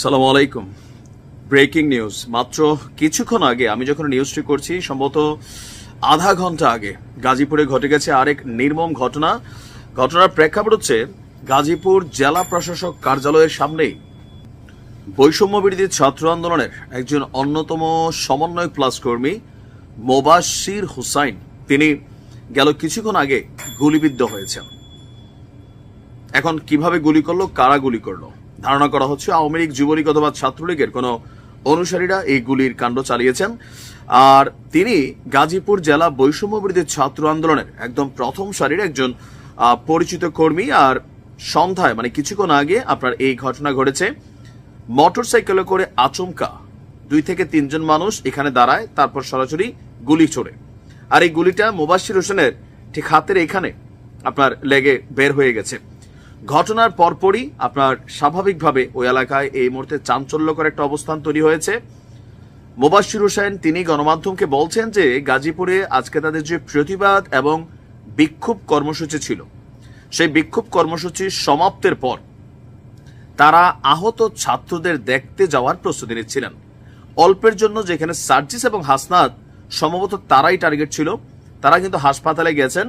সালাম আলাইকুম। Breaking news. মাত্র কিছুক্ষণ আগে আমি যখন নিউজটি করছি, সম্ভবত আধা ঘন্টা আগে গাজীপুরে ঘটে গেছে আরেক নির্মম ঘটনা। ঘটনার প্রেক্ষাপট হচ্ছে গাজীপুর জেলা প্রশাসক কার্যালয়ের সামনেই বৈষম্য বিরোধী ছাত্র আন্দোলনের একজন অন্যতম সমন্বয়ক প্লাস কর্মী মোবাশ্বির হুসাইন, তিনি গেল কিছুক্ষণ আগে গুলিবিদ্ধ হয়েছেন। এখন কিভাবে গুলি করলো, কারা গুলি করলো, ধারণা করা হচ্ছে আওয়ামী লীগ, যুবলীগ অথবা ছাত্রলীগের কোনো অনুসারীরা এই গুলির কাণ্ড চালিয়েছেন। আর তিনি গাজীপুর জেলা বৈষম্য বিরোধী ছাত্র আন্দোলনের একদম প্রথম সারির একজন পরিচিত কর্মী। আর সন্ধ্যায় মানে কিছুক্ষণ আগে আপনার এই ঘটনা ঘটেছে। মোটরসাইকেলে করে আচমকা 2 থেকে 3 জন মানুষ এখানে দাঁড়ায়, তারপর সরাসরি গুলি ছোড়ে। আর এই গুলিটা মোবাশ্বির হোসেনের ঠিক হাতের এখানে আপনার লেগে বের হয়ে গেছে। ঘটনার পরপরই আপনার স্বাভাবিকভাবে ওই এলাকায় এই মুহূর্তে চাঞ্চল্যকর একটা অবস্থান তৈরি হয়েছে। মোবাশ্বির হোসেন তিনি গণমাধ্যমকে বলছেন যে গাজীপুরে আজকে তাদের যে প্রতিবাদ এবং বিক্ষোভ কর্মসূচি ছিল, সেই বিক্ষোভ কর্মসূচির সমাপ্তের পর তারা আহত ছাত্রদের দেখতে যাওয়ার প্রস্তুতি নিচ্ছিলেন। অল্পের জন্য যেখানে সার্জিস এবং হাসনাত সম্ভবত তারাই টার্গেট ছিল, তারা কিন্তু হাসপাতালে গেছেন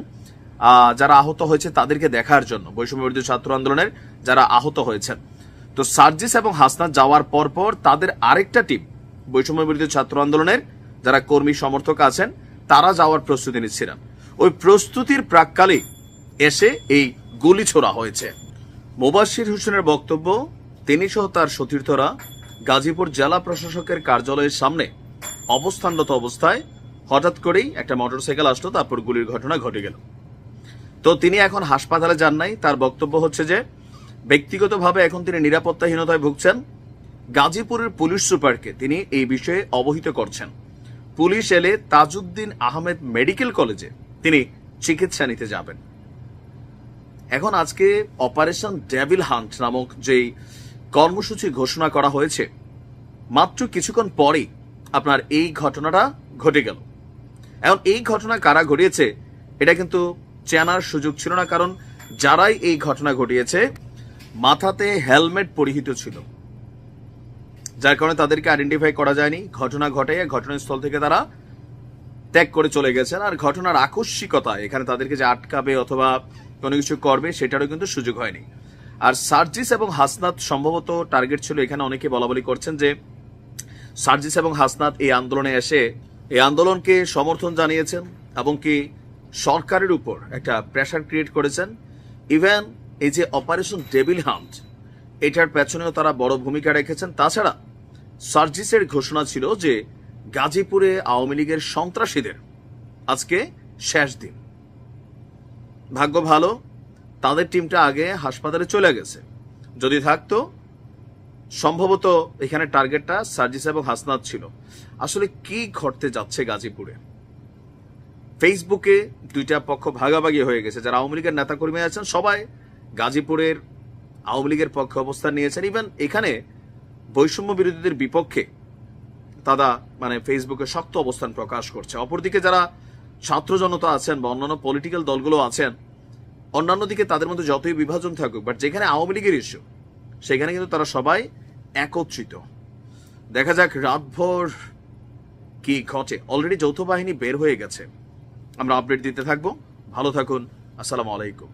যারা আহত হয়েছে তাদেরকে দেখার জন্য, বৈষম্য বিরোধী ছাত্র আন্দোলনের যারা আহত হয়েছেন। তো সার্জিস এবং হাসনাত যাওয়ার পর তাদের আরেকটা টিম বৈষম্য বিরোধী ছাত্র আন্দোলনের যারা কর্মী সমর্থক আছেন তারা যাওয়ার প্রস্তুতি নিচ্ছিলেন। ওই প্রস্তুতির প্রাককালে এসে এই গুলি ছোড়া হয়েছে। মোবাশ্বির হোসেনের বক্তব্য, তিনি সহ তার সতীর্থরা গাজীপুর জেলা প্রশাসকের কার্যালয়ের সামনে অবস্থানরত অবস্থায় হঠাৎ করেই একটা মোটরসাইকেল আসলো, তারপর গুলির ঘটনা ঘটে গেল। তো তিনি এখন হাসপাতালে যান নাই। তার বক্তব্য হচ্ছে যে ব্যক্তিগতভাবে এখন তিনি নিরাপত্তাহীনতায় ভুগছেন। গাজীপুরের পুলিশ সুপারকে তিনি এই বিষয়ে অবহিত করছেন। পুলিশ এলে তাজউদ্দিন আহমেদ মেডিকেল কলেজে তিনি চিকিৎসা নিতে যাবেন। এখন আজকে অপারেশন ডেভিল হান্ট নামক যেই কর্মসূচি ঘোষণা করা হয়েছে, মাত্র কিছুক্ষণ পরেই আপনার এই ঘটনাটা ঘটে গেল। এখন এই ঘটনা কারা ঘটিয়েছে এটা কিন্তু চেনার সুযোগ ছিল না, কারণ যারাই এই ঘটনা ঘটিয়েছে মাথাতে হেলমেট পরিহিত ছিল, যার কারণে তাদেরকে আইডেন্টিফাই করা যায়নি। ঘটনা ঘটে ঘটনাস্থল থেকে তারা ত্যাগ করে চলে গেছেন। আর ঘটনার আকস্মিকতা এখানে তাদেরকে যে আটকাবে অথবা কোনো কিছু করবে সেটারও কিন্তু সুযোগ হয়নি। আর সার্জিস এবং হাসনাত সম্ভবত টার্গেট ছিল। এখানে অনেকে বলাবলি করছেন যে সার্জিস এবং হাসনাত এই আন্দোলনে এসে এই আন্দোলনকে সমর্থন জানিয়েছেন এবং কি সরকারের উপর একটা প্রেশার ক্রিয়েট করেছেন। ইভেন এই যে অপারেশন ডেভিল হান্ট, এটার পেছনেও তারা বড় ভূমিকা রেখেছেন। তাছাড়া সার্জিসের ঘোষণা ছিল যে গাজীপুরে আওয়ামী লীগের সন্ত্রাসীদের আজকে শেষ দিন। ভাগ্য ভালো তাদের টিমটা আগে হাসপাতালে চলে গেছে, যদি থাকতো সম্ভবত এখানে টার্গেটটা সার্জিস এবং হাসনাত ছিল। আসলে কি ঘটতে যাচ্ছে গাজীপুরে? ফেসবুকে দুইটা পক্ষ ভাগাভাগি হয়ে গেছে। যারা আওয়ামী লীগের নেতাকর্মী আছেন সবাই গাজীপুরের আওয়ামী লীগের পক্ষে অবস্থান নিয়েছেন। ইভেন এখানে বৈষম্য বিরোধীদের বিপক্ষে তারা মানে ফেসবুকে শক্ত অবস্থান প্রকাশ করছে। অপরদিকে যারা ছাত্র জনতা আছেন বা অন্যান্য পলিটিক্যাল দলগুলো আছেন, অন্যান্য দিকে তাদের মধ্যে যতই বিভাজন থাকুক, বাট যেখানে আওয়ামী লীগের ইস্যু সেখানে কিন্তু তারা সবাই একত্রিত। দেখা যাক রাতভর কি ঘটে। অলরেডি যৌথ বাহিনী বের হয়ে গেছে, আমরা আপডেট দিতে থাকবো। ভালো থাকুন। আসসালামু আলাইকুম।